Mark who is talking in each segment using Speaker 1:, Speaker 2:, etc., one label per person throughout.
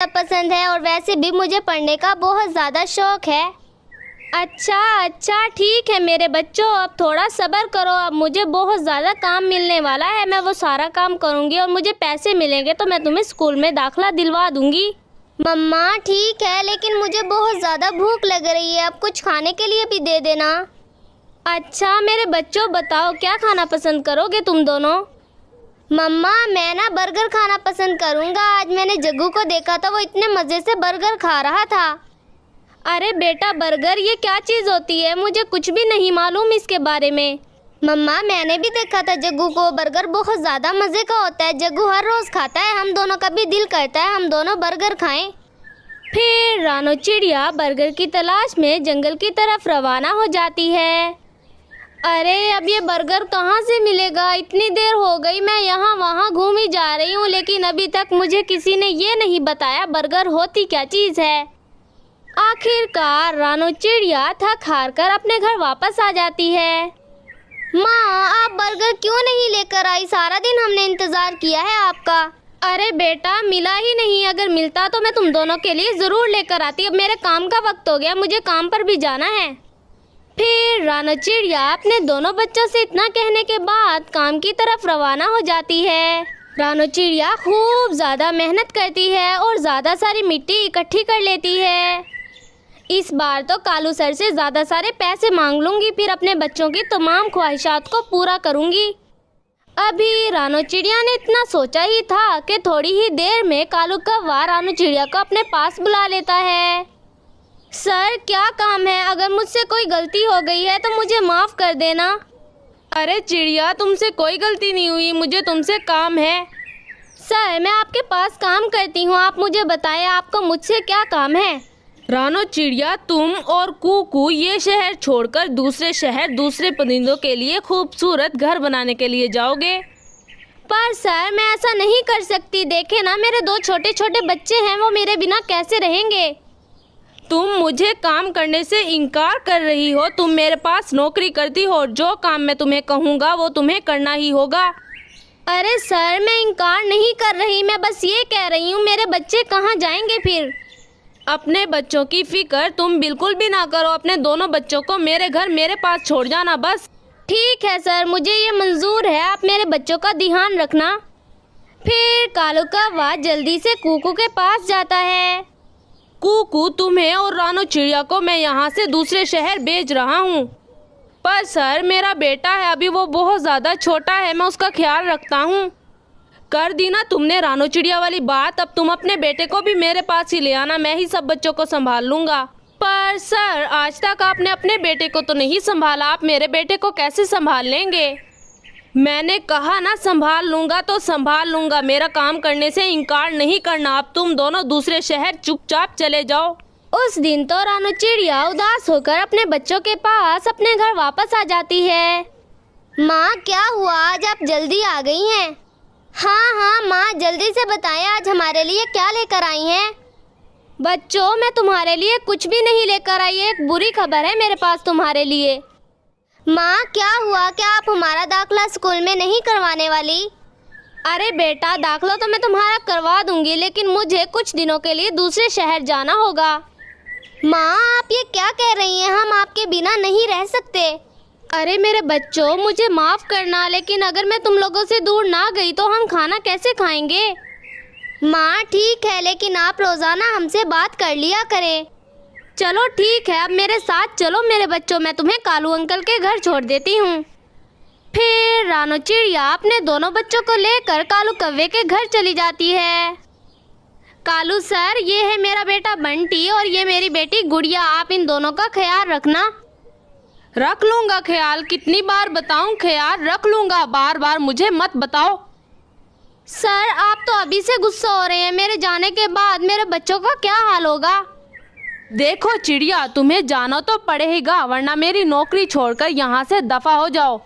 Speaker 1: पसंद है और वैसे भी मुझे पढ़ने का बहुत ज़्यादा शौक है।
Speaker 2: अच्छा ठीक है मेरे बच्चों, अब थोड़ा सब्र करो। अब मुझे बहुत ज़्यादा काम मिलने वाला है, मैं वो सारा काम करूँगी और मुझे पैसे मिलेंगे तो मैं तुम्हें स्कूल में दाखिला दिलवा दूँगी।
Speaker 1: मम्मा ठीक है, लेकिन मुझे बहुत ज़्यादा भूख लग रही है, अब कुछ खाने के लिए भी दे देना।
Speaker 2: अच्छा मेरे बच्चों बताओ, क्या खाना पसंद करोगे तुम दोनों?
Speaker 1: मम्मा मैं ना बर्गर खाना पसंद करूँगा। आज मैंने जग्गू को देखा था, वो इतने मज़े से बर्गर खा रहा था।
Speaker 2: अरे बेटा, बर्गर ये क्या चीज़ होती है? मुझे कुछ भी नहीं मालूम इसके बारे में।
Speaker 1: मम्मा मैंने भी देखा था जग्गू को, बर्गर बहुत ज़्यादा मज़े का होता है। जग्गू हर रोज़ खाता है, हम दोनों का भी दिल करता है हम दोनों बर्गर खाएं।
Speaker 2: फिर रानो चिड़िया बर्गर की तलाश में जंगल की तरफ रवाना हो जाती है। अरे अब ये बर्गर कहाँ से मिलेगा? इतनी देर हो गई, मैं यहाँ वहाँ घूम ही जा रही हूँ, लेकिन अभी तक मुझे किसी ने ये नहीं बताया बर्गर होती क्या चीज़ है। आखिरकार रानो चिड़िया थक हार कर अपने घर वापस आ जाती है।
Speaker 1: माँ आप बर्गर क्यों नहीं लेकर आई? सारा दिन हमने इंतज़ार किया है आपका।
Speaker 2: अरे बेटा मिला ही नहीं, अगर मिलता तो मैं तुम दोनों के लिए ज़रूर लेकर आती। अब मेरे काम का वक्त हो गया, मुझे काम पर भी जाना है। फिर रानो चिड़िया अपने दोनों बच्चों से इतना कहने के बाद काम की तरफ रवाना हो जाती है। रानो चिड़िया खूब ज़्यादा मेहनत करती है और ज़्यादा सारी मिट्टी इकट्ठी कर लेती है। इस बार तो कालू सर से ज़्यादा सारे पैसे मांग लूँगी, फिर अपने बच्चों की तमाम ख्वाहिशात को पूरा करूँगी। अभी रानो चिड़िया ने इतना सोचा ही था कि थोड़ी ही देर में कालू कौवा रानो चिड़िया को अपने पास बुला लेता है। सर क्या काम है? अगर मुझसे कोई गलती हो गई है तो मुझे माफ़ कर देना। अरे चिड़िया, तुमसे कोई गलती नहीं हुई, मुझे तुमसे काम है। सर मैं आपके पास काम करती हूँ, आप मुझे बताएं आपको मुझसे क्या काम है। रानो चिड़िया, तुम और कूकू ये शहर छोड़कर दूसरे शहर दूसरे परिंदों के लिए खूबसूरत घर बनाने के लिए जाओगे। पर सर मैं ऐसा नहीं कर सकती, देखे ना मेरे दो छोटे छोटे बच्चे हैं, वो मेरे बिना कैसे रहेंगे। तुम मुझे काम करने से इनकार कर रही हो? तुम मेरे पास नौकरी करती हो, जो काम मैं तुम्हें कहूँगा वो तुम्हें करना ही होगा। अरे सर मैं इनकार नहीं कर रही, मैं बस ये कह रही हूँ मेरे बच्चे कहाँ जाएंगे फिर। अपने बच्चों की फिक्र तुम बिल्कुल भी ना करो, अपने दोनों बच्चों को मेरे घर मेरे पास छोड़ जाना बस। ठीक है सर, मुझे ये मंजूर है, आप मेरे बच्चों का ध्यान रखना। फिर कालू कौवा जल्दी से कूकू के पास जाता है। कूकू, तुम्हें और रानो चिड़िया को मैं यहाँ से दूसरे शहर भेज रहा हूँ। पर सर मेरा बेटा है, अभी वो बहुत ज़्यादा छोटा है, मैं उसका ख्याल रखता हूँ। कर दी ना तुमने रानो चिड़िया वाली बात, अब तुम अपने बेटे को भी मेरे पास ही ले आना, मैं ही सब बच्चों को संभाल लूँगा। पर सर आज तक आपने अपने बेटे को तो नहीं संभाला, आप मेरे बेटे को कैसे संभाल लेंगे? मैंने कहा ना संभाल लूँगा तो संभाल लूँगा, मेरा काम करने से इनकार नहीं करना। अब तुम दोनों दूसरे शहर चुपचाप चले जाओ। उस दिन तो रानो चिड़िया उदास होकर अपने बच्चों के पास अपने घर वापस आ जाती है।
Speaker 1: माँ क्या हुआ, आज आप जल्दी आ गई हैं? हाँ माँ जल्दी से बताएं, आज हमारे लिए क्या लेकर आई हैं?
Speaker 2: बच्चों मैं तुम्हारे लिए कुछ भी नहीं लेकर आई, एक बुरी खबर है मेरे पास तुम्हारे लिए।
Speaker 1: माँ क्या हुआ, क्या आप हमारा दाखिला स्कूल में नहीं करवाने वाली?
Speaker 2: अरे बेटा, दाखिला तो मैं तुम्हारा करवा दूंगी, लेकिन मुझे कुछ दिनों के लिए दूसरे शहर जाना होगा।
Speaker 1: माँ आप ये क्या कह रही हैं, हम आपके बिना नहीं रह सकते।
Speaker 2: अरे मेरे बच्चों मुझे माफ़ करना, लेकिन अगर मैं तुम लोगों से दूर ना गई तो हम खाना कैसे खाएंगे।
Speaker 1: माँ ठीक है, लेकिन आप रोज़ाना हमसे बात कर लिया करें।
Speaker 2: चलो ठीक है, अब मेरे साथ चलो मेरे बच्चों, मैं तुम्हें कालू अंकल के घर छोड़ देती हूँ। फिर रानो चिड़िया अपने दोनों बच्चों को लेकर कालू कौवे के घर चली जाती है। कालू सर, ये है मेरा बेटा बंटी और ये मेरी बेटी गुड़िया, आप इन दोनों का ख्याल रखना। रख लूँगा ख्याल, कितनी बार बताऊँ ख्याल रख लूँगा, बार बार मुझे मत बताओ। सर आप तो अभी से गुस्सा हो रहे हैं, मेरे जाने के बाद मेरे बच्चों का क्या हाल होगा। देखो चिड़िया, तुम्हें जाना तो पड़ेगा, वरना मेरी नौकरी छोड़कर यहाँ से दफा हो जाओ।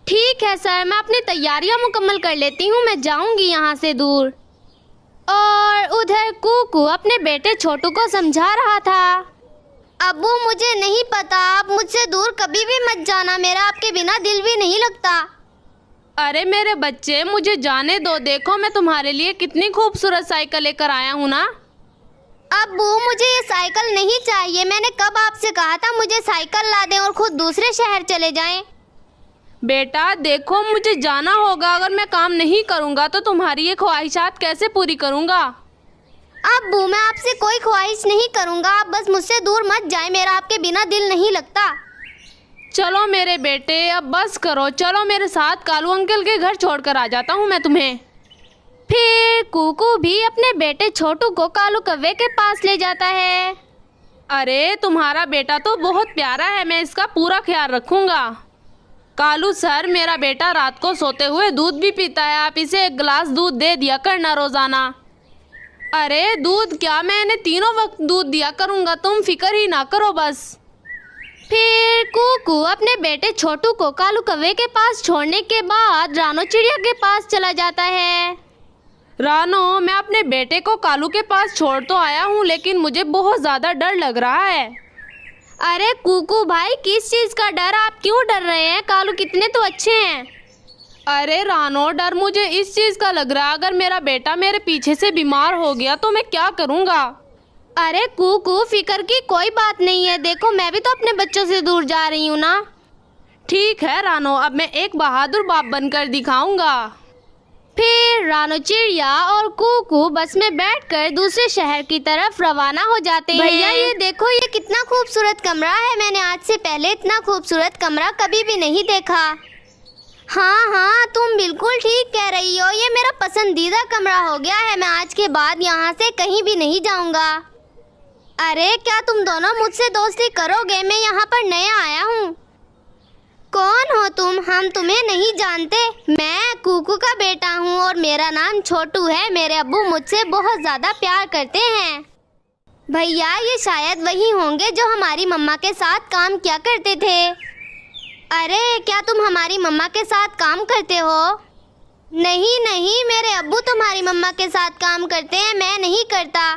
Speaker 2: ठीक है सर, मैं अपनी तैयारियां मुकम्मल कर लेती हूँ, मैं जाऊँगी यहाँ से दूर। और उधर कूकू अपने बेटे छोटू को समझा रहा था।
Speaker 1: अब्बू मुझे नहीं पता, आप मुझसे दूर कभी भी मत जाना, मेरा आपके बिना दिल भी नहीं लगता।
Speaker 2: अरे मेरे बच्चे मुझे जाने दो, देखो मैं तुम्हारे लिए कितनी खूबसूरत साइकिल लेकर आया हूँ ना।
Speaker 1: अब्बू मुझे ये साइकिल नहीं चाहिए। मैंने कब आपसे कहा था मुझे साइकिल ला दें और खुद दूसरे शहर चले जाएं।
Speaker 2: बेटा देखो, मुझे जाना होगा। अगर मैं काम नहीं करूँगा तो तुम्हारी ये ख्वाहिशात कैसे पूरी करूँगा।
Speaker 1: अब्बू मैं आपसे कोई ख्वाहिश नहीं करूँगा, आप बस मुझसे दूर मत जाए, मेरा आपके बिना दिल नहीं लगता।
Speaker 2: चलो मेरे बेटे, अब बस करो, चलो मेरे साथ, कालू अंकल के घर छोड़कर आ जाता हूँ मैं तुम्हें। फिर कुकू भी अपने बेटे छोटू को कालू कौवे के पास ले जाता है। अरे तुम्हारा बेटा तो बहुत प्यारा है, मैं इसका पूरा ख्याल रखूँगा। कालू सर, मेरा बेटा रात को सोते हुए दूध भी पीता है, आप इसे 1 गिलास दूध दे दिया करना रोज़ाना। अरे दूध क्या, मैंने तीनों वक्त दूध दिया करूँगा, तुम फिक्र ही ना करो बस। फिर कुकू अपने बेटे छोटू को कालू कौवे के पास छोड़ने के बाद रानो चिड़िया के पास चला जाता है। रानो, मैं अपने बेटे को कालू के पास छोड़ तो आया हूँ, लेकिन मुझे बहुत ज़्यादा डर लग रहा है। अरे कुकू भाई, किस चीज़ का डर, आप क्यों डर रहे हैं? कालू कितने तो अच्छे हैं। अरे रानो, डर मुझे इस चीज़ का लग रहा है, अगर मेरा बेटा मेरे पीछे से बीमार हो गया तो मैं क्या करूँगा। अरे कुकू, फिक्र की कोई बात नहीं है, देखो मैं भी तो अपने बच्चों से दूर जा रही हूँ ना। ठीक है रानो, अब मैं एक बहादुर बाप बनकर दिखाऊंगा। फिर रानो चिड़िया और कुकू बस में बैठकर दूसरे शहर की तरफ रवाना हो जाते हैं।
Speaker 1: भैया ये देखो, ये कितना खूबसूरत कमरा है, मैंने आज से पहले इतना खूबसूरत कमरा कभी भी नहीं देखा। हाँ हाँ, तुम बिल्कुल ठीक कह रही हो, ये मेरा पसंदीदा कमरा हो गया है, मैं आज के बाद यहाँ से कहीं भी नहीं जाऊँगा। अरे क्या तुम दोनों मुझसे दोस्ती करोगे? मैं यहाँ पर नया आया हूँ। कौन हो तुम? हम तुम्हें नहीं जानते। मैं कुकू का बेटा हूँ और मेरा नाम छोटू है। मेरे अब्बू मुझसे बहुत ज़्यादा प्यार करते हैं। भैया ये शायद वही होंगे जो हमारी मम्मा के साथ काम किया करते थे। अरे क्या तुम हमारी मम्मा के साथ काम करते हो? नहीं नहीं, मेरे अब्बू तुम्हारी मम्मा के साथ काम करते हैं, मैं नहीं करता।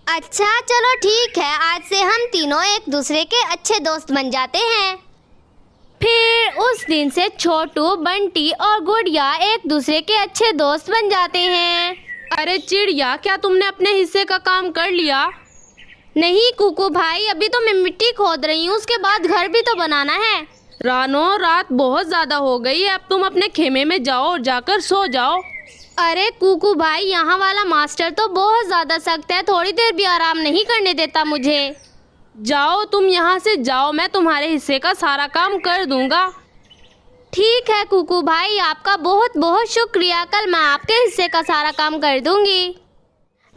Speaker 1: अच्छा चलो ठीक है, आज से हम तीनों एक दूसरे के अच्छे दोस्त बन जाते हैं।
Speaker 2: फिर उस दिन से छोटू, बंटी और गुड़िया एक दूसरे के अच्छे दोस्त बन जाते हैं। अरे चिड़िया, क्या तुमने अपने हिस्से का काम कर लिया? नहीं कुकू भाई, अभी तो मैं मिट्टी खोद रही हूँ, उसके बाद घर भी तो बनाना है। रानो, रात बहुत ज़्यादा हो गई है, अब तुम अपने खेमे में जाओ और जाकर सो जाओ। अरे कुकू भाई, यहाँ वाला मास्टर तो बहुत ज़्यादा सख्त है, थोड़ी देर भी आराम नहीं करने देता मुझे। जाओ तुम यहाँ से जाओ, मैं तुम्हारे हिस्से का सारा काम कर दूँगा। ठीक है कुकू भाई, आपका बहुत बहुत शुक्रिया, कल मैं आपके हिस्से का सारा काम कर दूँगी।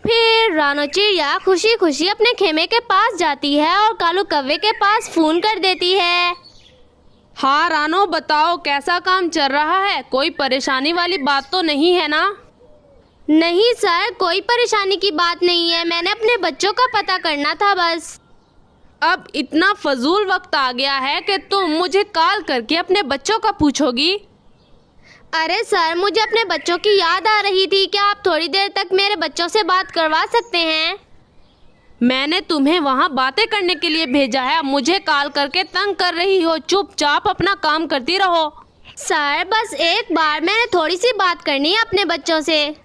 Speaker 2: फिर रानो चिड़िया खुशी खुशी अपने खेमे के पास जाती है और कालू कौवे के पास फ़ोन कर देती है। हाँ रानो, बताओ कैसा काम चल रहा है? कोई परेशानी वाली बात तो नहीं है ना? नहीं सर, कोई परेशानी की बात नहीं है, मैंने अपने बच्चों का पता करना था बस। अब इतना फजूल वक्त आ गया है कि तुम मुझे कॉल करके अपने बच्चों का पूछोगी? अरे सर, मुझे अपने बच्चों की याद आ रही थी, क्या आप थोड़ी देर तक मेरे बच्चों से बात करवा सकते हैं? मैंने तुम्हें वहाँ बातें करने के लिए भेजा है, अब मुझे कॉल करके तंग कर रही हो, चुपचाप अपना काम करती रहो। सर बस एक बार, मैंने थोड़ी सी बात करनी है अपने बच्चों से।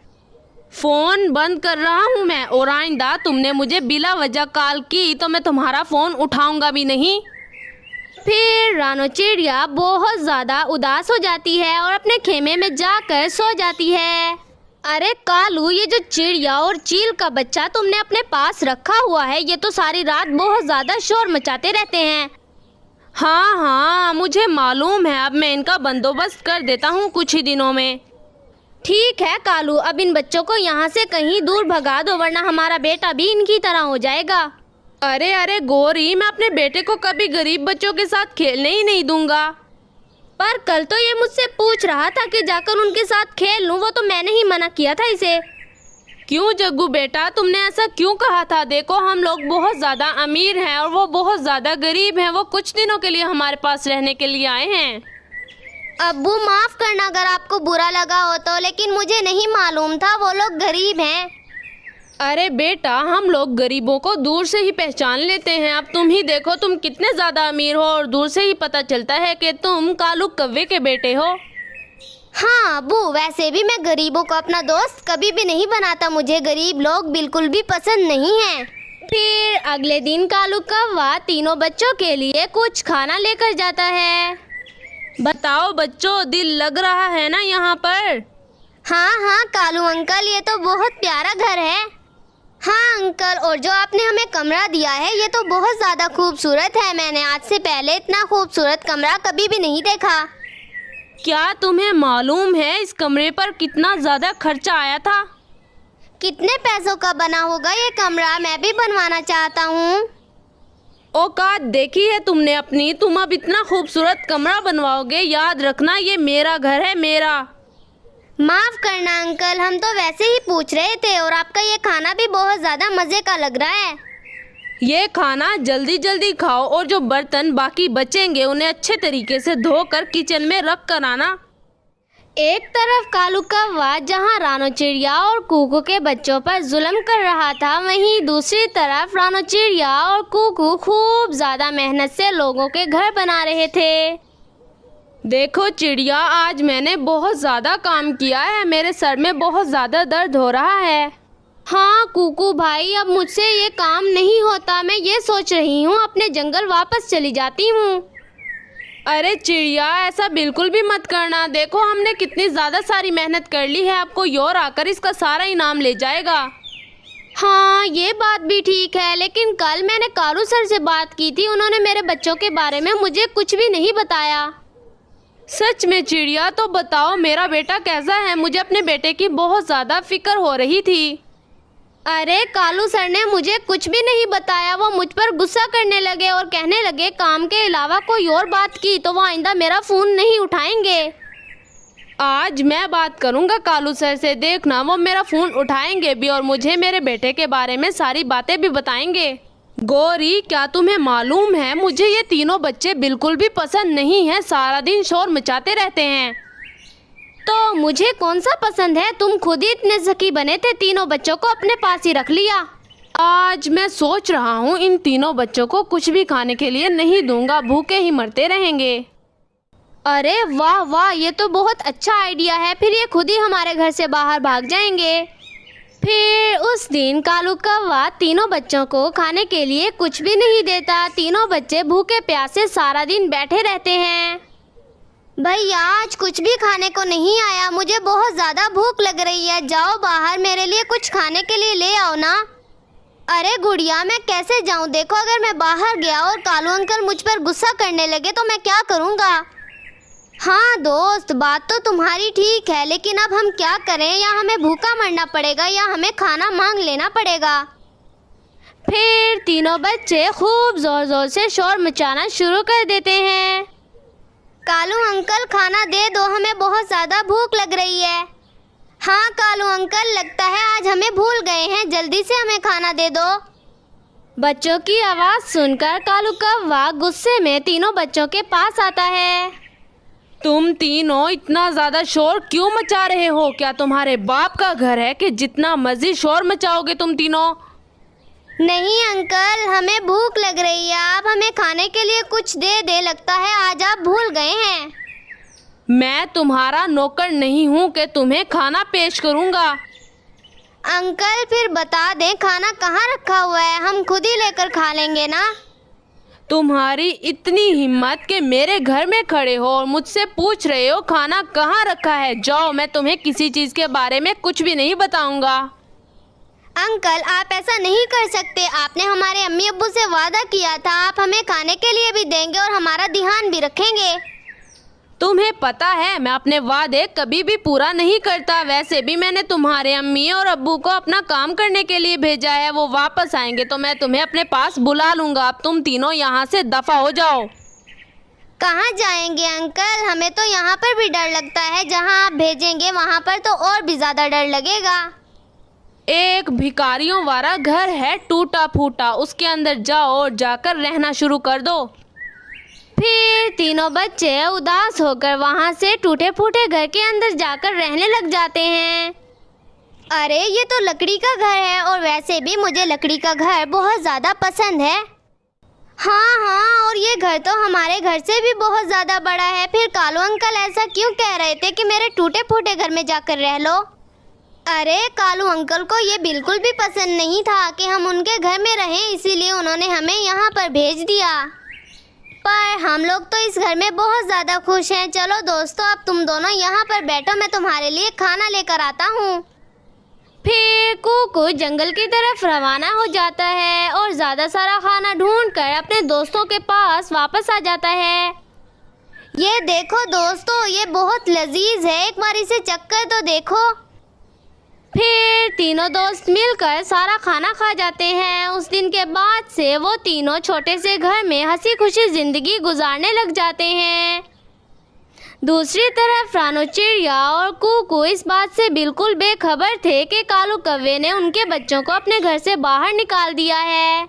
Speaker 2: फ़ोन बंद कर रहा हूँ मैं, और आइंदा तुमने मुझे बिला वजह कॉल की तो मैं तुम्हारा फ़ोन उठाऊंगा भी नहीं। फिर रानो चिड़िया बहुत ज़्यादा उदास हो जाती है और अपने खेमे में जाकर सो जाती है। अरे कालू, ये जो चिड़िया और चील का बच्चा तुमने अपने पास रखा हुआ है, ये तो सारी रात बहुत ज़्यादा शोर मचाते रहते हैं। हाँ हाँ, मुझे मालूम है, अब मैं इनका बंदोबस्त कर देता हूँ कुछ ही दिनों में। ठीक है कालू, अब इन बच्चों को यहाँ से कहीं दूर भगा दो, वरना हमारा बेटा भी इनकी तरह हो जाएगा। अरे अरे गोरी, मैं अपने बेटे को कभी गरीब बच्चों के साथ खेलने ही नहीं दूंगा। पर कल तो ये मुझसे पूछ रहा था कि जाकर उनके साथ खेल लूँ, वो तो मैंने ही मना किया था इसे। क्यों जग्गू बेटा, तुमने ऐसा क्यों कहा था? देखो हम लोग बहुत ज़्यादा अमीर हैं और वो बहुत ज़्यादा गरीब हैं, वो कुछ दिनों के लिए हमारे पास रहने के लिए आए हैं।
Speaker 1: अब्बू माफ़ करना अगर आपको बुरा लगा हो तो, लेकिन मुझे नहीं मालूम था वो लोग गरीब हैं।
Speaker 2: अरे बेटा, हम लोग गरीबों को दूर से ही पहचान लेते हैं। अब तुम ही देखो, तुम कितने ज़्यादा अमीर हो और दूर से ही पता चलता है कि तुम कालू कौवे के बेटे हो।
Speaker 1: हाँ अब्बू, वैसे भी मैं गरीबों को अपना दोस्त कभी भी नहीं बनाता। मुझे गरीब लोग बिल्कुल भी पसंद नहीं हैं।
Speaker 2: फिर अगले दिन कालू कौवा तीनों बच्चों के लिए कुछ खाना लेकर जाता है। बताओ बच्चों, दिल लग रहा है ना यहाँ पर?
Speaker 1: हाँ हाँ कालू अंकल, ये तो बहुत प्यारा घर है। हाँ अंकल, और जो आपने हमें कमरा दिया है ये तो बहुत ज़्यादा खूबसूरत है। मैंने आज से पहले इतना खूबसूरत कमरा कभी भी नहीं देखा।
Speaker 2: क्या तुम्हें मालूम है इस कमरे पर कितना ज़्यादा खर्चा आया था?
Speaker 1: कितने पैसों का बना होगा ये कमरा? मैं भी बनवाना चाहता हूँ।
Speaker 2: औकात देखी है तुमने अपनी? तुम अब इतना खूबसूरत कमरा बनवाओगे? याद रखना ये मेरा घर है, मेरा।
Speaker 1: माफ़ करना अंकल, हम तो वैसे ही पूछ रहे थे। और आपका ये खाना भी बहुत ज़्यादा मज़े का लग रहा है।
Speaker 2: ये खाना जल्दी जल्दी खाओ और जो बर्तन बाकी बचेंगे उन्हें अच्छे तरीके से धोकर किचन में रख कर आना। एक तरफ कालू कौवा जहाँ रानो चिड़िया और कूकू के बच्चों पर जुल्म कर रहा था, वहीं दूसरी तरफ रानो चिड़िया और कूकू खूब ज़्यादा मेहनत से लोगों के घर बना रहे थे। देखो चिड़िया, आज मैंने बहुत ज़्यादा काम किया है, मेरे सर में बहुत ज़्यादा दर्द हो रहा है। हाँ कूकू भाई, अब मुझसे ये काम नहीं होता। मैं ये सोच रही हूँ अपने जंगल वापस चली जाती हूँ। अरे चिड़िया, ऐसा बिल्कुल भी मत करना। देखो हमने कितनी ज़्यादा सारी मेहनत कर ली है, आपको योर आकर इसका सारा इनाम ले जाएगा। हाँ ये बात भी ठीक है, लेकिन कल मैंने कालू सर से बात की थी, उन्होंने मेरे बच्चों के बारे में मुझे कुछ भी नहीं बताया। सच में चिड़िया? तो बताओ मेरा बेटा कैसा है? मुझे अपने बेटे की बहुत ज़्यादा फिक्र हो रही थी। अरे कालू सर ने मुझे कुछ भी नहीं बताया। वो मुझ पर गुस्सा करने लगे और कहने लगे काम के अलावा कोई और बात की तो वो आइंदा मेरा फ़ोन नहीं उठाएंगे। आज मैं बात करूंगा कालू सर से, देखना वो मेरा फ़ोन उठाएंगे भी और मुझे मेरे बेटे के बारे में सारी बातें भी बताएंगे। गौरी, क्या तुम्हें मालूम है मुझे ये तीनों बच्चे बिल्कुल भी पसंद नहीं हैं, सारा दिन शोर मचाते रहते हैं। तो मुझे कौन सा पसंद है? तुम खुद ही इतने ज़की बने थे, तीनों बच्चों को अपने पास ही रख लिया। आज मैं सोच रहा हूँ इन तीनों बच्चों को कुछ भी खाने के लिए नहीं दूंगा, भूखे ही मरते रहेंगे। अरे वाह वाह, ये तो बहुत अच्छा आइडिया है। फिर ये खुद ही हमारे घर से बाहर भाग जाएंगे। फिर उस दिन कालू कौवा तीनों बच्चों को खाने के लिए कुछ भी नहीं देता। तीनों बच्चे भूखे प्यासे सारा दिन बैठे रहते हैं।
Speaker 1: भैया आज कुछ भी खाने को नहीं आया, मुझे बहुत ज़्यादा भूख लग रही है। जाओ बाहर मेरे लिए कुछ खाने के लिए ले आओ ना। अरे गुड़िया, मैं कैसे जाऊं? देखो अगर मैं बाहर गया और कालू अंकल मुझ पर गुस्सा करने लगे तो मैं क्या करूंगा? हाँ दोस्त, बात तो तुम्हारी ठीक है, लेकिन अब हम क्या करें? या हमें भूखा मरना पड़ेगा या हमें खाना मांग लेना पड़ेगा।
Speaker 2: फिर तीनों बच्चे खूब ज़ोर ज़ोर से शोर मचाना शुरू कर देते हैं।
Speaker 1: कालू अंकल खाना दे दो, हमें बहुत ज़्यादा भूख लग रही है। हाँ कालू अंकल, लगता है आज हमें भूल गए हैं, जल्दी से हमें खाना दे दो।
Speaker 2: बच्चों की आवाज़ सुनकर कालू कौवा गुस्से में तीनों बच्चों के पास आता है। तुम तीनों इतना ज़्यादा शोर क्यों मचा रहे हो? क्या तुम्हारे बाप का घर है कि जितना मर्जी शोर मचाओगे तुम तीनों?
Speaker 1: नहीं अंकल, हमें भूख लग रही है, आप हमें खाने के लिए कुछ दे दे। लगता है आज आप भूल गए हैं।
Speaker 2: मैं तुम्हारा नौकर नहीं हूँ कि तुम्हें खाना पेश करूँगा।
Speaker 1: अंकल फिर बता दें खाना कहाँ रखा हुआ है, हम खुद ही लेकर खा लेंगे ना।
Speaker 2: तुम्हारी इतनी हिम्मत कि मेरे घर में खड़े हो और मुझसे पूछ रहे हो खाना कहाँ रखा है? जाओ, मैं तुम्हें किसी चीज़ के बारे में कुछ भी नहीं बताऊँगा।
Speaker 1: अंकल आप ऐसा नहीं कर सकते, आपने हमारे अम्मी अब्बू से वादा किया था आप हमें खाने के लिए भी देंगे और हमारा ध्यान भी रखेंगे।
Speaker 2: तुम्हें पता है मैं अपने वादे कभी भी पूरा नहीं करता। वैसे भी मैंने तुम्हारे अम्मी और अब्बू को अपना काम करने के लिए भेजा है, वो वापस आएंगे तो मैं तुम्हें अपने पास बुला लूँगा। अब तुम तीनों यहाँ से दफ़ा हो जाओ।
Speaker 1: कहाँ जाएंगे अंकल? हमें तो यहाँ पर भी डर लगता है, जहाँ आप भेजेंगे वहाँ पर तो और भी ज़्यादा डर लगेगा।
Speaker 2: एक भिखारियों वाला घर है टूटा फूटा, उसके अंदर जाओ और जाकर रहना शुरू कर दो। फिर तीनों बच्चे उदास होकर वहाँ से टूटे फूटे घर के अंदर जाकर रहने लग जाते हैं।
Speaker 1: अरे ये तो लकड़ी का घर है और वैसे भी मुझे लकड़ी का घर बहुत ज़्यादा पसंद है। हाँ हाँ, और ये घर तो हमारे घर से भी बहुत ज़्यादा बड़ा है। फिर कालू अंकल ऐसा क्यों कह रहे थे कि मेरे टूटे फूटे घर में जाकर रह लो? अरे कालू अंकल को ये बिल्कुल भी पसंद नहीं था कि हम उनके घर में रहें, इसीलिए उन्होंने हमें यहाँ पर भेज दिया। पर हम लोग तो इस घर में बहुत ज़्यादा खुश हैं। चलो दोस्तों, अब तुम दोनों यहाँ पर बैठो, मैं तुम्हारे लिए खाना लेकर आता हूँ।
Speaker 2: फिर कुकू जंगल की तरफ रवाना हो जाता है और ज़्यादा सारा खाना ढूंढकर अपने दोस्तों के पास वापस आ जाता है।
Speaker 1: ये देखो दोस्तों, ये बहुत लजीज है, एक बार इसे चखकर तो देखो।
Speaker 2: फिर तीनों दोस्त मिलकर सारा खाना खा जाते हैं। उस दिन के बाद से वो तीनों छोटे से घर में हंसी खुशी जिंदगी गुजारने लग जाते हैं। दूसरी तरफ रानू चिड़िया और कुकू इस बात से बिल्कुल बेखबर थे कि कालू कौवे ने उनके बच्चों को अपने घर से बाहर निकाल दिया है।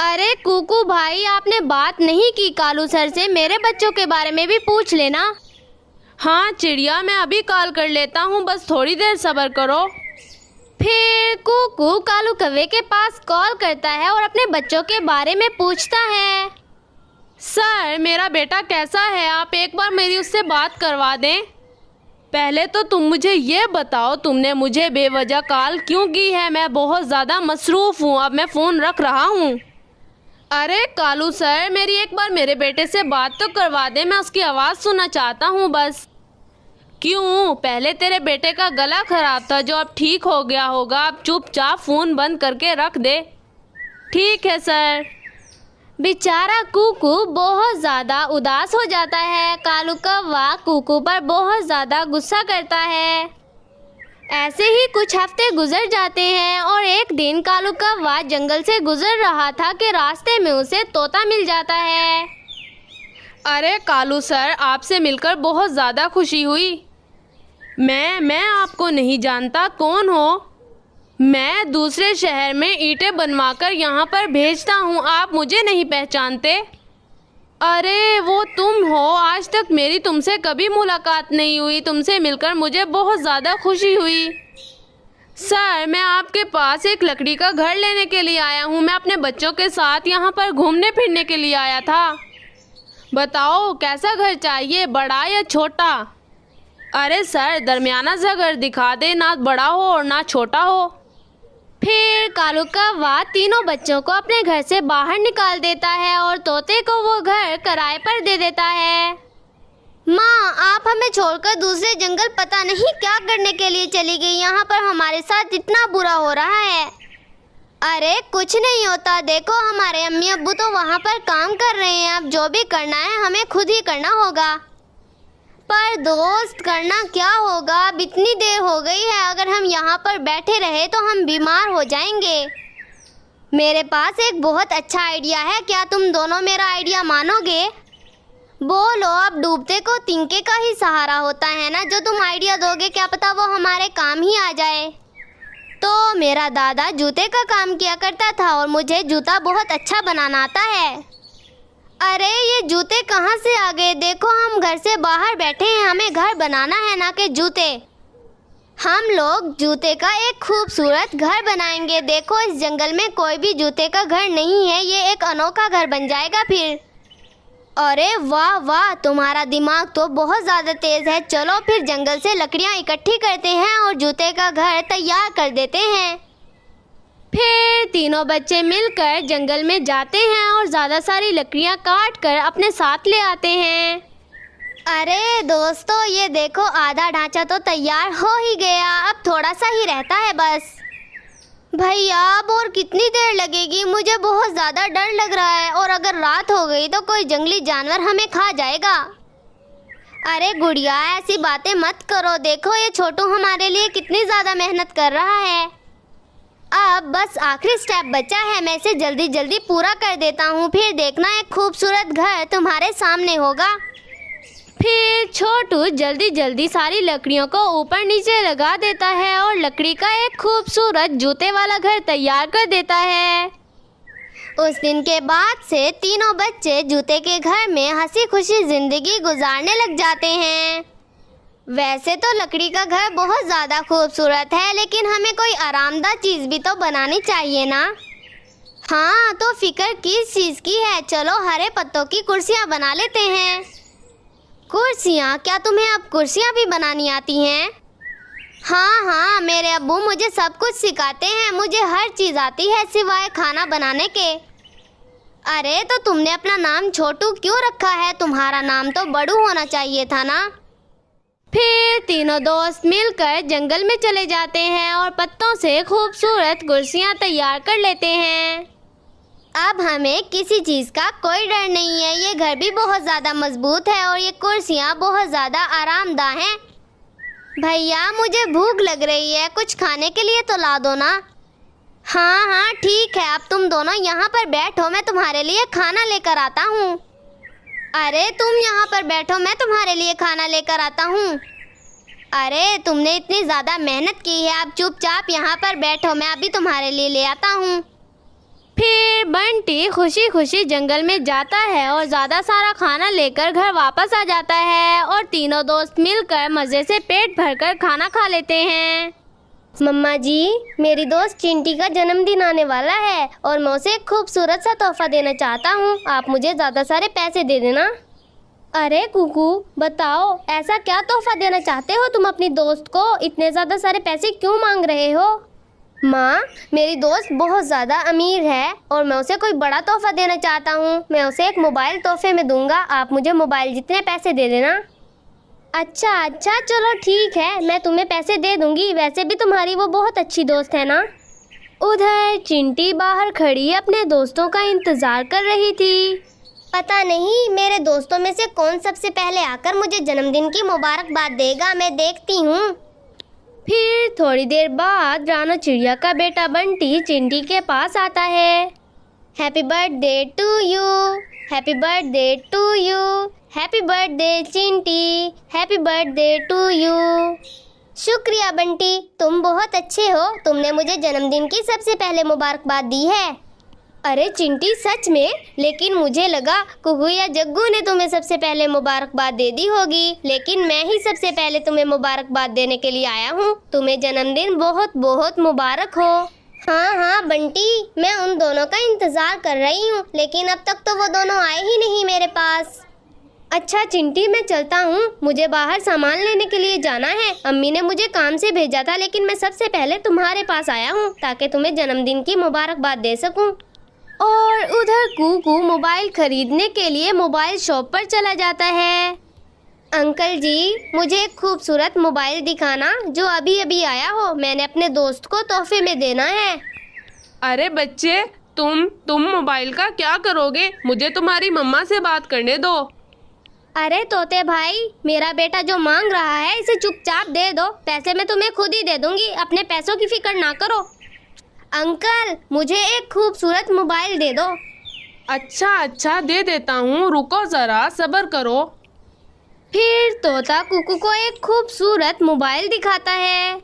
Speaker 2: अरे कुकू भाई, आपने बात नहीं की कालू सर से, मेरे बच्चों के बारे में भी पूछ लेना।
Speaker 3: हाँ चिड़िया, मैं अभी कॉल कर लेता हूँ, बस थोड़ी देर सब्र करो।
Speaker 2: फिर कुकू कालू कौवे के पास कॉल करता है और अपने बच्चों के बारे में पूछता है।
Speaker 3: सर, मेरा बेटा कैसा है? आप एक बार मेरी उससे बात करवा दें। पहले तो तुम मुझे ये बताओ, तुमने मुझे बेवजह कॉल क्यों की है? मैं बहुत ज़्यादा मसरूफ़ हूँ, अब मैं फ़ोन रख रहा हूँ। अरे कालू सर, मेरी एक बार मेरे बेटे से बात तो करवा दे, मैं उसकी आवाज़ सुनना चाहता हूँ बस। क्यों? पहले तेरे बेटे का गला खराब था जो अब ठीक हो गया होगा, अब चुपचाप फ़ोन बंद करके रख दे। ठीक है सर।
Speaker 2: बेचारा कुकू बहुत ज़्यादा उदास हो जाता है। कालू कौवा कुकू पर बहुत ज़्यादा गुस्सा करता है। ऐसे ही कुछ हफ्ते गुजर जाते हैं और एक दिन कालू कौवा जंगल से गुजर रहा था कि रास्ते में उसे तोता मिल जाता है।
Speaker 3: अरे कालू सर, आपसे मिलकर बहुत ज़्यादा खुशी हुई। मैं आपको नहीं जानता, कौन हो? मैं दूसरे शहर में ईंटें बनवाकर यहाँ पर भेजता हूँ, आप मुझे नहीं पहचानते? अरे वो तुम हो, आज तक मेरी तुमसे कभी मुलाकात नहीं हुई, तुमसे मिलकर मुझे बहुत ज़्यादा खुशी हुई। सर, मैं आपके पास एक लकड़ी का घर लेने के लिए आया हूँ, मैं अपने बच्चों के साथ यहाँ पर घूमने फिरने के लिए आया था। बताओ कैसा घर चाहिए, बड़ा या छोटा? अरे सर, दरमियाना सा घर दिखा दे, ना बड़ा हो और ना छोटा हो।
Speaker 2: फिर कालू कौवा तीनों बच्चों को अपने घर से बाहर निकाल देता है और तोते को वो घर किराए पर दे देता है।
Speaker 1: माँ, आप हमें छोड़कर दूसरे जंगल पता नहीं क्या करने के लिए चली गई, यहाँ पर हमारे साथ इतना बुरा हो रहा है। अरे कुछ नहीं होता, देखो हमारे अम्मी अब्बू तो वहाँ पर काम कर रहे हैं, अब जो भी करना है हमें खुद ही करना होगा। पर दोस्त, करना क्या होगा? अब इतनी देर हो गई है, अगर हम यहाँ पर बैठे रहे तो हम बीमार हो जाएंगे। मेरे पास एक बहुत अच्छा आइडिया है, क्या तुम दोनों मेरा आइडिया मानोगे? बोलो, अब डूबते को तिनके का ही सहारा होता है ना, जो तुम आइडिया दोगे क्या पता वो हमारे काम ही आ जाए। तो मेरा दादा जूते का काम किया करता था और मुझे जूता बहुत अच्छा बनाना आता है। अरे ये जूते कहाँ से आ गए? देखो हम घर से बाहर बैठे हैं, हमें घर बनाना है ना कि जूते। हम लोग जूते का एक खूबसूरत घर बनाएंगे। देखो इस जंगल में कोई भी जूते का घर नहीं है, ये एक अनोखा घर बन जाएगा फिर। अरे वाह वाह, तुम्हारा दिमाग तो बहुत ज़्यादा तेज़ है। चलो फिर जंगल से लकड़ियाँ इकट्ठी करते हैं और जूते का घर तैयार कर देते हैं।
Speaker 2: फिर तीनों बच्चे मिलकर जंगल में जाते हैं और ज़्यादा सारी लकड़ियाँ काट कर अपने साथ ले आते हैं।
Speaker 1: अरे दोस्तों, ये देखो आधा ढांचा तो तैयार हो ही गया, अब थोड़ा सा ही रहता है बस। भैया अब और कितनी देर लगेगी? मुझे बहुत ज़्यादा डर लग रहा है, और अगर रात हो गई तो कोई जंगली जानवर हमें खा जाएगा। अरे गुड़िया, ऐसी बातें मत करो, देखो ये छोटू हमारे लिए कितनी ज़्यादा मेहनत कर रहा है। अब बस आखिरी स्टेप बचा है, मैं इसे जल्दी जल्दी पूरा कर देता हूँ, फिर देखना एक खूबसूरत घर तुम्हारे सामने होगा।
Speaker 2: फिर छोटू जल्दी जल्दी सारी लकड़ियों को ऊपर नीचे लगा देता है और लकड़ी का एक खूबसूरत जूते वाला घर तैयार कर देता है।
Speaker 1: उस दिन के बाद से तीनों बच्चे जूते के घर में हंसी खुशी जिंदगी गुजारने लग जाते हैं। वैसे तो लकड़ी का घर बहुत ज़्यादा खूबसूरत है, लेकिन हमें कोई आरामदायक चीज़ भी तो बनानी चाहिए ना। हाँ, तो फिक्र किस चीज़ की है? चलो हरे पत्तों की कुर्सियाँ बना लेते हैं। कुर्सियाँ? क्या तुम्हें अब कुर्सियाँ भी बनानी आती हैं? हाँ हाँ, मेरे अब्बू मुझे सब कुछ सिखाते हैं। मुझे हर चीज़ आती है सिवाय खाना बनाने के। अरे तो तुमने अपना नाम छोटू क्यों रखा है? तुम्हारा नाम तो बड़ू होना चाहिए था ना।
Speaker 2: फिर तीनों दोस्त मिलकर जंगल में चले जाते हैं और पत्तों से खूबसूरत कुर्सियाँ तैयार कर लेते हैं।
Speaker 1: अब हमें किसी चीज़ का कोई डर नहीं है। ये घर भी बहुत ज़्यादा मजबूत है और ये कुर्सियाँ बहुत ज़्यादा आरामदाह हैं। भैया, मुझे भूख लग रही है, कुछ खाने के लिए तो ला दो ना। हाँ हाँ ठीक है, अब तुम दोनों यहाँ पर बैठो, मैं तुम्हारे लिए खाना लेकर आता हूँ। अरे तुम यहाँ पर बैठो, मैं तुम्हारे लिए खाना लेकर आता हूँ। अरे तुमने इतनी ज़्यादा मेहनत की है, अब चुपचाप यहाँ पर बैठो, मैं अभी तुम्हारे लिए ले आता हूँ।
Speaker 2: फिर बंटी खुशी खुशी जंगल में जाता है और ज़्यादा सारा खाना लेकर घर वापस आ जाता है और तीनों दोस्त मिलकर मज़े से पेट भरकर खाना खा लेते हैं।
Speaker 1: मम्मा जी, मेरी दोस्त चिंटी का जन्मदिन आने वाला है और मैं उसे एक खूबसूरत सा तोहफा देना चाहता हूँ। आप मुझे ज़्यादा सारे पैसे दे देना। अरे कुकू, बताओ ऐसा क्या तोहफा देना चाहते हो तुम अपनी दोस्त को? इतने ज़्यादा सारे पैसे क्यों मांग रहे हो? माँ, मेरी दोस्त बहुत ज़्यादा अमीर है और मैं उसे कोई बड़ा तोहफा देना चाहता हूँ। मैं उसे एक मोबाइल तोहफे में दूंगा। आप मुझे मोबाइल जितने पैसे दे देना। अच्छा अच्छा, चलो ठीक है, मैं तुम्हें पैसे दे दूंगी। वैसे भी तुम्हारी वो बहुत अच्छी दोस्त है ना।
Speaker 2: उधर चिंटी बाहर खड़ी अपने दोस्तों का इंतज़ार कर रही थी।
Speaker 1: पता नहीं मेरे दोस्तों में से कौन सबसे पहले आकर मुझे जन्मदिन की मुबारकबाद देगा, मैं देखती हूँ।
Speaker 2: फिर थोड़ी देर बाद रानो चिड़िया का बेटा बंटी चिंटी के पास आता है।
Speaker 1: Happy birthday to you, happy birthday to you, happy birthday Chinti, happy birthday to you. शुक्रिया बंटी, तुम बहुत अच्छे हो। तुमने मुझे जन्मदिन की सबसे पहले मुबारकबाद दी है। अरे चिंटी, सच में? लेकिन मुझे लगा कुकू या जग्गू ने तुम्हें सबसे पहले मुबारकबाद दे दी होगी, लेकिन मैं ही सबसे पहले तुम्हें मुबारकबाद देने के लिए आया हूँ। तुम्हें जन्मदिन बहुत बहुत मुबारक हो। हाँ हाँ बंटी, मैं उन दोनों का इंतज़ार कर रही हूँ, लेकिन अब तक तो वो दोनों आए ही नहीं मेरे पास। अच्छा चिंटी, मैं चलता हूँ, मुझे बाहर सामान लेने के लिए जाना है। अम्मी ने मुझे काम से भेजा था, लेकिन मैं सबसे पहले तुम्हारे पास आया हूँ ताकि तुम्हें जन्मदिन की मुबारकबाद दे सकूँ।
Speaker 2: और उधर कुकू मोबाइल खरीदने के लिए मोबाइल शॉप पर चला जाता है।
Speaker 1: अंकल जी, मुझे एक खूबसूरत मोबाइल दिखाना जो अभी अभी आया हो। मैंने अपने दोस्त को तोहफे में देना है।
Speaker 3: अरे बच्चे, तुम मोबाइल का क्या करोगे? मुझे तुम्हारी मम्मा से बात करने दो।
Speaker 1: अरे तोते भाई, मेरा बेटा जो मांग रहा है इसे चुपचाप दे दो। पैसे मैं तुम्हें खुद ही दे दूंगी, अपने पैसों की फिक्र ना करो। अंकल, मुझे एक खूबसूरत मोबाइल दे दो।
Speaker 3: अच्छा दे देता हूँ, रुको ज़रा सब्र करो।
Speaker 2: फिर तोता कुकू को एक खूबसूरत मोबाइल दिखाता है।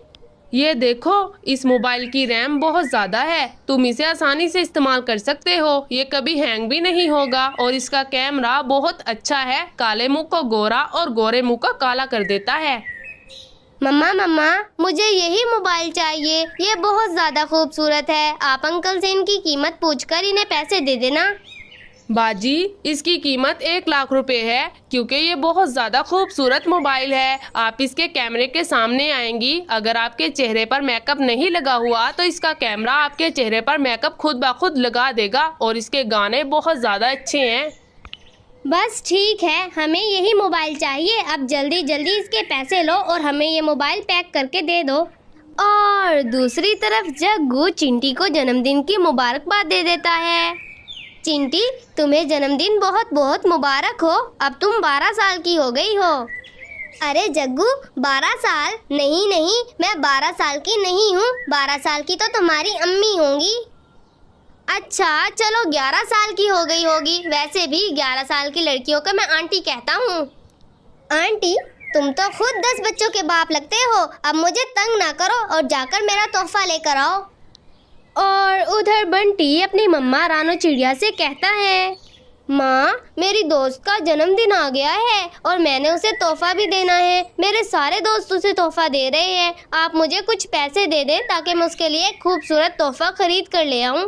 Speaker 3: ये देखो, इस मोबाइल की रैम बहुत ज़्यादा है, तुम इसे आसानी से इस्तेमाल कर सकते हो। ये कभी हैंग भी नहीं होगा और इसका कैमरा बहुत अच्छा है, काले मुंह को गोरा और गोरे मुंह को काला कर देता है।
Speaker 1: मम्मा, मुझे यही मोबाइल चाहिए, ये बहुत ज़्यादा खूबसूरत है। आप अंकल से इनकी कीमत पूछकर इन्हें पैसे दे देना।
Speaker 3: बाजी, इसकी कीमत 1 लाख रुपए है, क्योंकि ये बहुत ज़्यादा खूबसूरत मोबाइल है। आप इसके कैमरे के सामने आएंगी, अगर आपके चेहरे पर मेकअप नहीं लगा हुआ तो इसका कैमरा आपके चेहरे पर मेकअप खुद ब खुद लगा देगा और इसके गाने बहुत ज़्यादा अच्छे हैं।
Speaker 1: बस ठीक है, हमें यही मोबाइल चाहिए। अब जल्दी जल्दी इसके पैसे लो और हमें ये मोबाइल पैक करके दे दो।
Speaker 2: और दूसरी तरफ जग्गू चिंटी को जन्मदिन की मुबारकबाद दे देता है।
Speaker 1: चिंटी, तुम्हें जन्मदिन बहुत बहुत मुबारक हो। अब तुम 12 साल की हो गई हो। अरे जग्गू, 12 साल? नहीं, मैं 12 साल की नहीं हूँ। 12 साल की तो तुम्हारी अम्मी होंगी। अच्छा चलो, 11 साल की हो गई होगी। वैसे भी 11 साल की लड़कियों को मैं आंटी कहता हूँ। आंटी, तुम तो खुद 10 बच्चों के बाप लगते हो। अब मुझे तंग ना करो और जाकर मेरा तोहफा लेकर आओ।
Speaker 2: और उधर बंटी अपनी मम्मा रानो चिड़िया से कहता है,
Speaker 1: माँ, मेरी दोस्त का जन्मदिन आ गया है और मैंने उसे तोहफा भी देना है। मेरे सारे दोस्त उसे तोहफा दे रहे हैं। आप मुझे कुछ पैसे दे दें ताकि मैं उसके लिए एक खूबसूरत तोहफा खरीद कर ले आऊँ।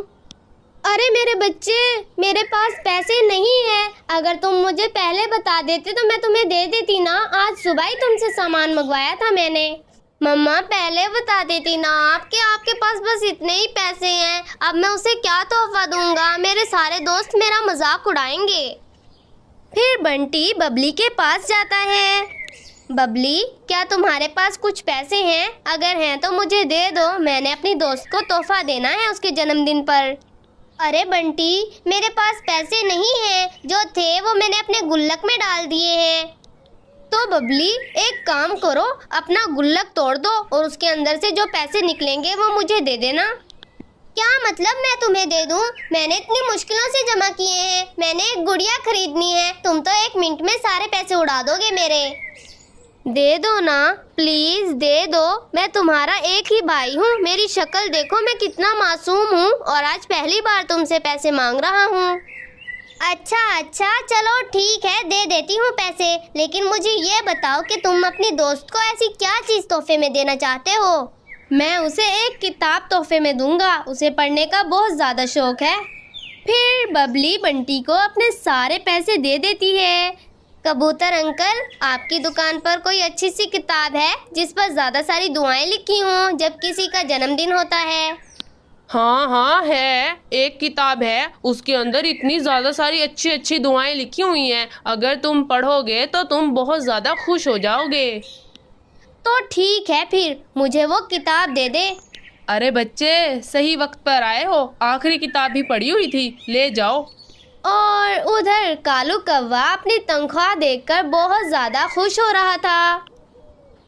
Speaker 1: अरे मेरे बच्चे, मेरे पास पैसे नहीं है। अगर तुम मुझे पहले बता देते तो मैं तुम्हें दे देती ना। आज सुबह ही तुमसे सामान मंगवाया था मैंने। मम्मा पहले बता देती ना आपके पास बस इतने ही पैसे हैं। अब मैं उसे क्या तोहफा दूंगा? मेरे सारे दोस्त मेरा मजाक उड़ाएंगे। फिर बंटी बबली के पास जाता है। बबली, क्या तुम्हारे पास कुछ पैसे हैं? अगर हैं तो मुझे दे दो। मैंने अपनी दोस्त को तोहफा देना है उसके जन्मदिन पर। अरे बंटी, मेरे पास पैसे नहीं हैं। जो थे वो मैंने अपने गुल्लक में डाल दिए हैं। तो बबली, एक काम करो, अपना गुल्लक तोड़ दो और उसके अंदर से जो पैसे निकलेंगे वो मुझे दे देना। क्या मतलब मैं तुम्हें दे दूं? मैंने इतनी मुश्किलों से जमा किए हैं। मैंने एक गुड़िया खरीदनी है। तुम तो 1 मिनट में सारे पैसे उड़ा दोगे मेरे। दे दो ना, प्लीज दे दो। मैं तुम्हारा एक ही भाई हूँ। मेरी शक्ल देखो, मैं कितना मासूम हूँ और आज पहली बार तुमसे पैसे मांग रहा हूँ। अच्छा, चलो ठीक है, दे देती हूँ पैसे। लेकिन मुझे ये बताओ कि तुम अपनी दोस्त को ऐसी क्या चीज़ तोहफे में देना चाहते हो? मैं उसे एक किताब तोहफे में दूंगा। उसे पढ़ने का बहुत ज़्यादा शौक है। फिर बबली बंटी को अपने सारे पैसे दे देती है। कबूतर अंकल, आपकी दुकान पर कोई अच्छी सी किताब है जिस पर ज़्यादा सारी दुआएं लिखी हों जब किसी का जन्मदिन होता है?
Speaker 3: हाँ है, एक किताब है। उसके अंदर इतनी ज़्यादा सारी अच्छी अच्छी दुआएं लिखी हुई हैं। अगर तुम पढ़ोगे तो तुम बहुत ज़्यादा खुश हो जाओगे।
Speaker 1: तो ठीक है, फिर मुझे वो किताब दे दे।
Speaker 3: अरे बच्चे, सही वक्त पर आए हो। आखिरी किताब भी पढ़ी हुई थी, ले जाओ।
Speaker 1: और उधर कालू कौवा अपनी तनख्वाह देखकर बहुत ज़्यादा खुश हो रहा था।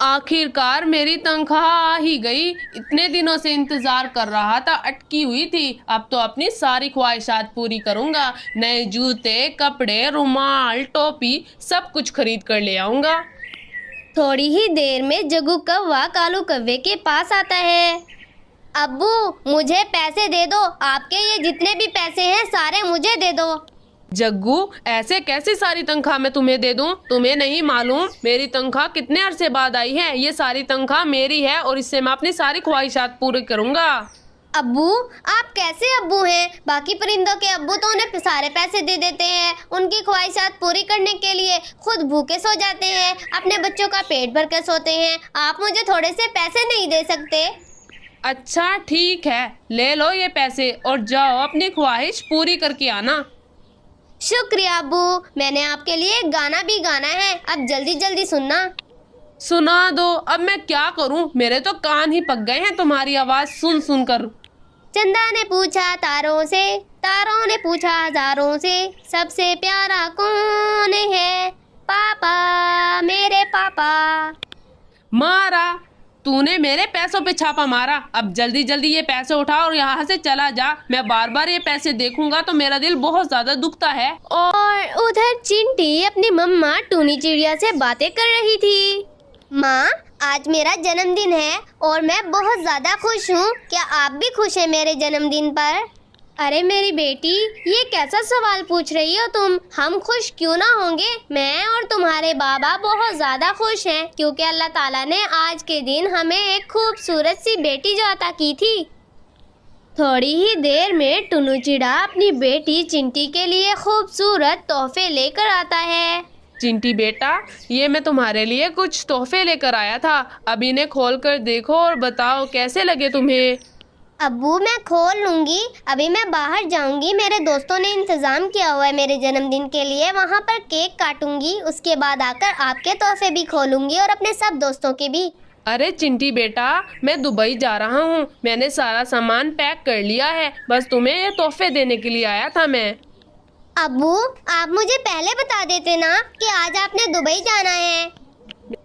Speaker 3: आखिरकार मेरी तनख्वाह आ ही गई। इतने दिनों से इंतजार कर रहा था, अटकी हुई थी। अब तो अपनी सारी ख्वाहिशात पूरी करूंगा। नए जूते, कपड़े, रुमाल, टोपी सब कुछ खरीद कर ले आऊंगा।
Speaker 1: थोड़ी ही देर में जग्गू कौवा कालू कौवे के पास आता है। अब्बू, मुझे पैसे दे दो। आपके ये जितने भी पैसे हैं सारे मुझे दे दो।
Speaker 3: जग्गू, ऐसे कैसे सारी तनख्वाह मैं तुम्हें दे दूं? तुम्हें नहीं मालूम मेरी तनख्वाह कितने अरसे बाद आई है? ये सारी तनख्वाह मेरी है और इससे मैं अपनी सारी ख्वाहिशात पूरी करूंगा।
Speaker 1: अब्बू, आप कैसे अब्बू हैं? बाकी परिंदों के अब्बू तो उन्हें सारे पैसे दे देते हैं। उनकी ख्वाहिशात पूरी करने के लिए खुद भूखे सो जाते हैं, अपने बच्चों का पेट भर कर सोते हैं। आप मुझे थोड़े से पैसे नहीं दे सकते?
Speaker 3: अच्छा ठीक है, ले लो ये पैसे और जाओ अपनी ख्वाहिश पूरी करके आना।
Speaker 1: शुक्रिया अब्बू। मैंने आपके लिए एक गाना भी गाना है, अब जल्दी जल्दी सुनना।
Speaker 3: सुना दो। अब मैं क्या करूं? मेरे तो कान ही पक गए हैं तुम्हारी आवाज सुन सुन कर।
Speaker 1: चंदा ने पूछा तारों से, तारों ने पूछा हजारों से, सबसे प्यारा कौन है? पापा, मेरे पापा।
Speaker 3: मारा, तूने मेरे पैसों पे छापा मारा। अब जल्दी जल्दी ये पैसे उठा और यहाँ से चला जा। मैं बार बार ये पैसे देखूंगा तो मेरा दिल बहुत ज्यादा दुखता है।
Speaker 1: और उधर चिंटी अपनी मम्मा टूनी चिड़िया से बातें कर रही थी। माँ, आज मेरा जन्मदिन है और मैं बहुत ज़्यादा खुश हूँ। क्या आप भी खुश हैं मेरे जन्मदिन पर? अरे मेरी बेटी, ये कैसा सवाल पूछ रही हो तुम? हम खुश क्यों ना होंगे? मैं और तुम्हारे बाबा बहुत ज़्यादा खुश हैं क्योंकि अल्लाह ताला ने आज के दिन हमें एक खूबसूरत सी बेटी जो अता की थी। थोड़ी ही देर में टुन्नू चिड़ा अपनी बेटी चिंटी के लिए खूबसूरत तोहफे लेकर आता है।
Speaker 3: चिंटी बेटा, ये मैं तुम्हारे लिए कुछ तोहफे लेकर आया था। अब इन्हें खोल कर देखो और बताओ कैसे लगे तुम्हें।
Speaker 1: अब्बू, मैं खोल लूँगी। अभी मैं बाहर जाऊँगी। मेरे दोस्तों ने इंतज़ाम किया हुआ है मेरे जन्मदिन के लिए। वहाँ पर केक काटूँगी, उसके बाद आकर आपके तोहफे भी खोलूँगी और अपने सब दोस्तों के भी।
Speaker 3: अरे चिंटी बेटा, मैं दुबई जा रहा हूँ। मैंने सारा सामान पैक कर लिया है। बस तुम्हें ये तोहफे देने के लिए आया था मैं।
Speaker 1: अब्बू, आप मुझे पहले बता देते ना कि आज आपने दुबई जाना है।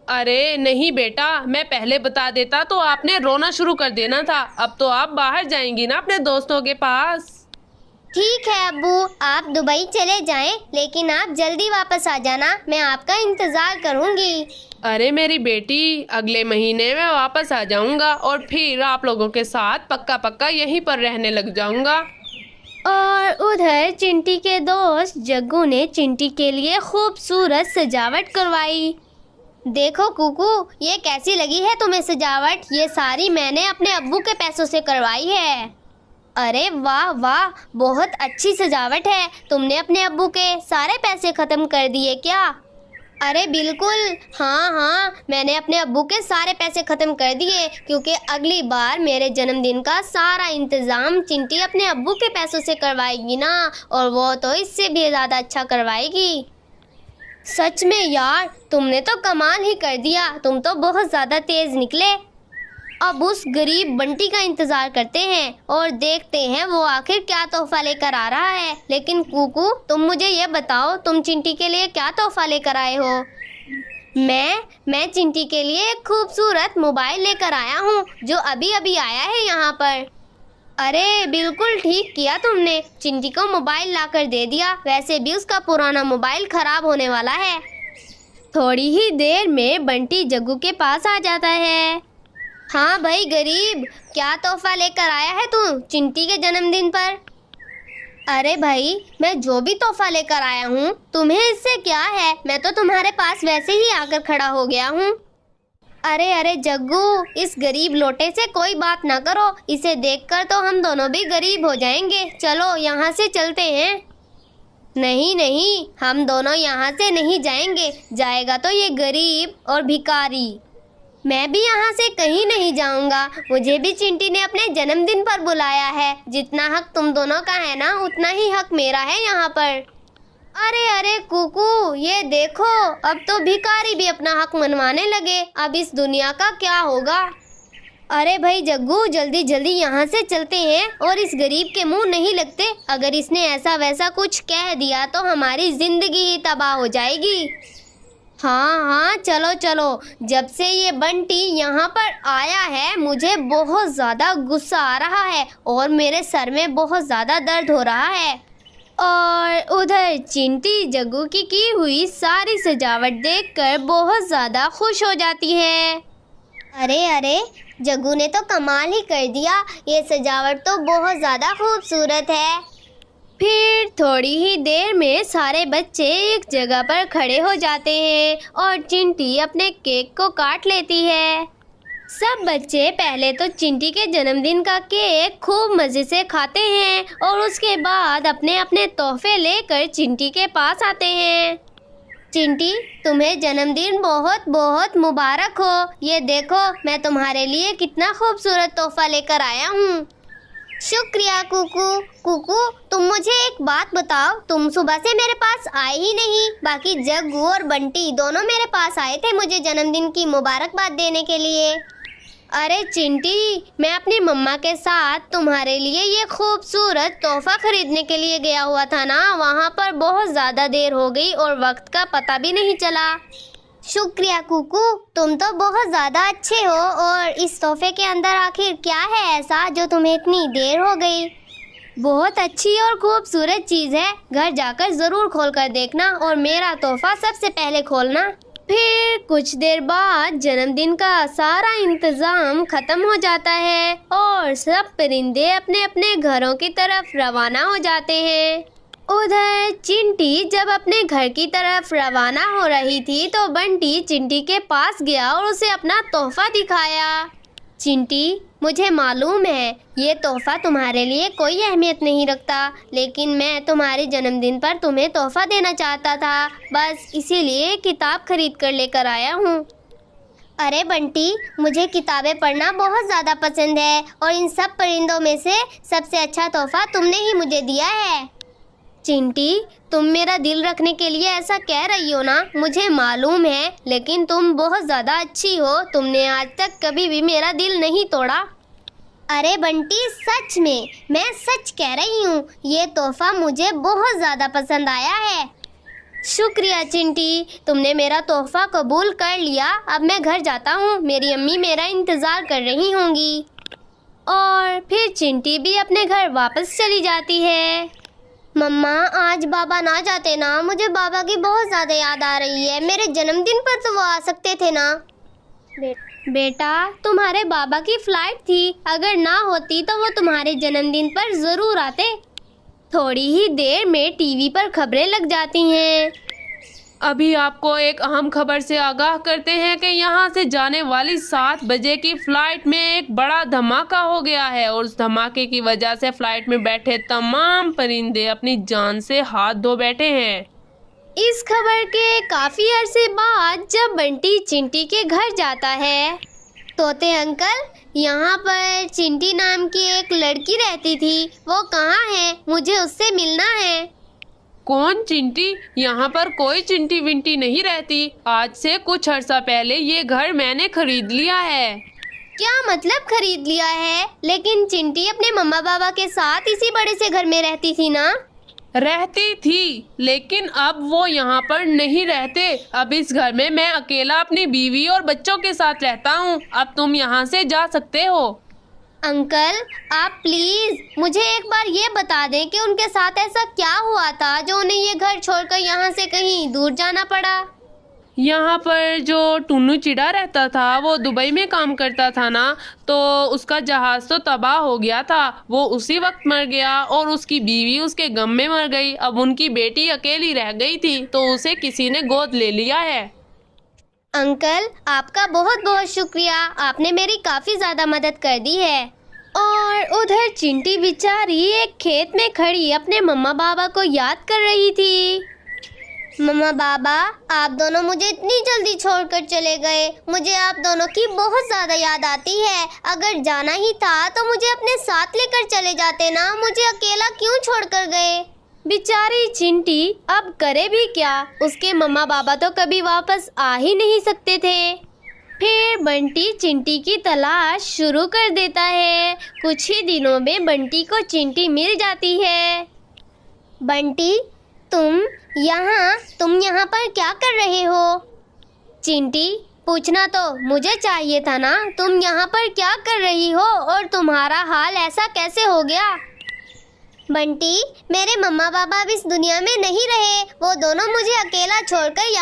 Speaker 3: अरे नहीं बेटा, मैं पहले बता देता तो आपने रोना शुरू कर देना था। अब तो आप बाहर जाएंगी ना अपने दोस्तों के पास।
Speaker 1: ठीक है अब्बू, आप दुबई चले जाएं, लेकिन आप जल्दी वापस आ जाना। मैं आपका इंतज़ार करूँगी।
Speaker 3: अरे मेरी बेटी, अगले महीने में वापस आ जाऊँगा और फिर आप लोगों के साथ पक्का पक्का यहीं पर रहने लग जाऊँगा।
Speaker 1: और उधर चिंटी के दोस्त जग्गू ने चिंटी के लिए खूबसूरत सजावट करवाई। देखो कुकू, ये कैसी लगी है तुम्हें सजावट? ये सारी मैंने अपने अब्बू के पैसों से करवाई है। अरे वाह वाह, बहुत अच्छी सजावट है। तुमने अपने अब्बू के सारे पैसे खत्म कर दिए क्या? अरे बिल्कुल, हाँ हाँ, मैंने अपने अब्बू के सारे पैसे खत्म कर दिए, क्योंकि अगली बार मेरे जन्मदिन का सारा इंतज़ाम चिंटी अपने अब्बू के पैसों से करवाएगी ना, और वो तो इससे भी ज़्यादा अच्छा करवाएगी। सच में यार, तुमने तो कमाल ही कर दिया। तुम तो बहुत ज़्यादा तेज़ निकले। अब उस गरीब बंटी का इंतज़ार करते हैं और देखते हैं वो आखिर क्या तोहफा लेकर आ रहा है। लेकिन कुकू, तुम मुझे ये बताओ, तुम चिंटी के लिए क्या तोहफा लेकर आए हो? मैं चिंटी के लिए एक खूबसूरत मोबाइल लेकर आया हूँ, जो अभी अभी आया है यहाँ पर। अरे बिल्कुल ठीक किया तुमने, चिंटी को मोबाइल लाकर दे दिया। वैसे भी उसका पुराना मोबाइल खराब होने वाला है। थोड़ी ही देर में बंटी जग्गू के पास आ जाता है। हाँ भाई गरीब, क्या तोहफा लेकर आया है तू चिंटी के जन्मदिन पर? अरे भाई, मैं जो भी तोहफा लेकर आया हूँ, तुम्हें इससे क्या है? मैं तो तुम्हारे पास वैसे ही आकर खड़ा हो गया हूँ। अरे अरे जग्गू, इस गरीब लोटे से कोई बात ना करो। इसे देखकर तो हम दोनों भी गरीब हो जाएंगे। चलो यहाँ से चलते हैं। नहीं नहीं, हम दोनों यहाँ से नहीं जाएंगे। जाएगा तो ये गरीब और भिखारी। मैं भी यहाँ से कहीं नहीं जाऊँगा। मुझे भी चिंटी ने अपने जन्मदिन पर बुलाया है। जितना हक तुम दोनों का है ना, उतना ही हक मेरा है यहाँ पर। अरे अरे कुकू, ये देखो, अब तो भिखारी भी अपना हक मनवाने लगे। अब इस दुनिया का क्या होगा? अरे भाई जग्गू, जल्दी जल्दी यहाँ से चलते हैं और इस गरीब के मुंह नहीं लगते। अगर इसने ऐसा वैसा कुछ कह दिया तो हमारी जिंदगी ही तबाह हो जाएगी। हाँ हाँ, चलो चलो। जब से ये बंटी यहाँ पर आया है, मुझे बहुत ज़्यादा गुस्सा आ रहा है और मेरे सर में बहुत ज़्यादा दर्द हो रहा है। और उधर चिंटी जग्गू की हुई सारी सजावट देखकर बहुत ज़्यादा खुश हो जाती है। अरे अरे, जग्गू ने तो कमाल ही कर दिया। ये सजावट तो बहुत ज़्यादा खूबसूरत है। फिर थोड़ी ही देर में सारे बच्चे एक जगह पर खड़े हो जाते हैं और चिंटी अपने केक को काट लेती है। सब बच्चे पहले तो चिंटी के जन्मदिन का केक खूब मज़े से खाते हैं और उसके बाद अपने अपने तोहफे लेकर चिंटी के पास आते हैं। चिंटी, तुम्हें जन्मदिन बहुत बहुत मुबारक हो। ये देखो, मैं तुम्हारे लिए कितना खूबसूरत तोहफा लेकर आया हूँ। शुक्रिया कुकू। कुकू, तुम मुझे एक बात बताओ, तुम सुबह से मेरे पास आए ही नहीं। बाकी जग्गू और बंटी दोनों मेरे पास आए थे मुझे जन्मदिन की मुबारकबाद देने के लिए। अरे चिंटी, मैं अपनी मम्मा के साथ तुम्हारे लिए ये खूबसूरत तोहफा खरीदने के लिए गया हुआ था ना, वहाँ पर बहुत ज़्यादा देर हो गई और वक्त का पता भी नहीं चला। शुक्रिया कुकू, तुम तो बहुत ज़्यादा अच्छे हो। और इस तोहफे के अंदर आखिर क्या है ऐसा जो तुम्हें इतनी देर हो गई? बहुत अच्छी और खूबसूरत चीज़ है। घर जाकर ज़रूर खोल कर देखना और मेरा तोहफा सबसे पहले खोलना। फिर कुछ देर बाद जन्मदिन का सारा इंतज़ाम ख़त्म हो जाता है और सब परिंदे अपने अपने घरों की तरफ रवाना हो जाते हैं। उधर चिंटी जब अपने घर की तरफ रवाना हो रही थी तो बंटी चिंटी के पास गया और उसे अपना तोहफा दिखाया। चिंटी, मुझे मालूम है ये तोहफा तुम्हारे लिए कोई अहमियत नहीं रखता, लेकिन मैं तुम्हारे जन्मदिन पर तुम्हें तोहफा देना चाहता था। बस इसीलिए किताब खरीद कर लेकर आया हूँ। अरे बंटी, मुझे किताबें पढ़ना बहुत ज़्यादा पसंद है और इन सब परिंदों में से सबसे अच्छा तोहफा तुमने ही मुझे दिया है। चिंटी, तुम मेरा दिल रखने के लिए ऐसा कह रही हो ना, मुझे मालूम है, लेकिन तुम बहुत ज़्यादा अच्छी हो। तुमने आज तक कभी भी मेरा दिल नहीं तोड़ा। अरे बंटी, सच में, मैं सच कह रही हूँ। ये तोहफा मुझे बहुत ज़्यादा पसंद आया है। शुक्रिया चिंटी, तुमने मेरा तोहफा कबूल कर लिया। अब मैं घर जाता हूँ, मेरी अम्मी मेरा इंतज़ार कर रही होंगी। और फिर चिंटी भी अपने घर वापस चली जाती है। मम्मा, आज बाबा ना जाते ना, मुझे बाबा की बहुत ज़्यादा याद आ रही है। मेरे जन्मदिन पर तो वो आ सकते थे ना। बेटा, तुम्हारे बाबा की फ़्लाइट थी, अगर ना होती तो वो तुम्हारे जन्मदिन पर ज़रूर आते। थोड़ी ही देर में टीवी पर खबरें लग जाती हैं।
Speaker 3: अभी आपको एक अहम खबर से आगाह करते हैं कि यहाँ से जाने वाली 7 बजे की फ्लाइट में एक बड़ा धमाका हो गया है और उस धमाके की वजह से फ्लाइट में बैठे तमाम परिंदे अपनी जान से हाथ धो बैठे हैं।
Speaker 2: इस खबर के काफी अरसे बाद जब बंटी चिंटी के घर जाता है।
Speaker 1: तोते अंकल, यहाँ पर चिंटी नाम की एक लड़की रहती थी, वो कहाँ है? मुझे उससे मिलना है।
Speaker 3: कौन चिंटी? यहाँ पर कोई चिंटी विंटी नहीं रहती। आज से कुछ अर्सा पहले ये घर मैंने खरीद लिया है।
Speaker 1: क्या मतलब खरीद लिया है? लेकिन चिंटी अपने मम्मा पापा के साथ इसी बड़े से घर में रहती थी ना?
Speaker 3: रहती थी, लेकिन अब वो यहाँ पर नहीं रहते। अब इस घर में मैं अकेला अपनी बीवी और बच्चों के साथ रहता हूँ। अब तुम यहाँ से जा सकते हो।
Speaker 1: अंकल, आप प्लीज मुझे एक बार ये बता दें कि उनके साथ ऐसा क्या हुआ था जो उन्हें ये घर छोड़कर यहाँ से कहीं दूर जाना पड़ा।
Speaker 3: यहाँ पर जो टुन्नू चिड़ा रहता था वो दुबई में काम करता था ना, तो उसका जहाज तो तबाह हो गया था। वो उसी वक्त मर गया और उसकी बीवी उसके गम में मर गई। अब उनकी बेटी अकेली रह गई थी तो उसे किसी ने गोद ले लिया है।
Speaker 1: अंकल, आपका बहुत बहुत शुक्रिया, आपने मेरी काफी ज्यादा मदद कर दी है।
Speaker 2: और उधर चिंटी बेचारी एक खेत में खड़ी अपने मम्मा बाबा को याद कर रही थी।
Speaker 1: मम्मा बाबा, आप दोनों मुझे इतनी जल्दी छोड़कर चले गए। मुझे आप दोनों की बहुत ज्यादा याद आती है। अगर जाना ही था तो मुझे अपने साथ लेकर चले जाते ना। मुझे अकेला क्यों छोड़कर गए?
Speaker 2: बेचारी चिंटी अब करे भी क्या, उसके मम्मा बाबा तो कभी वापस आ ही नहीं सकते थे। फिर बंटी चिंटी की तलाश शुरू कर देता है। कुछ ही दिनों में बंटी को चिंटी मिल जाती है।
Speaker 1: बंटी, तुम यहाँ पर क्या कर रहे हो? चिंटी, पूछना तो मुझे चाहिए था ना, तुम यहाँ पर क्या कर रही हो और तुम्हारा हाल ऐसा कैसे हो गया? बंटी, मेरे मम्मा पापा अब इस दुनिया में नहीं रहे। वो दोनों मुझे अकेला छोड़कर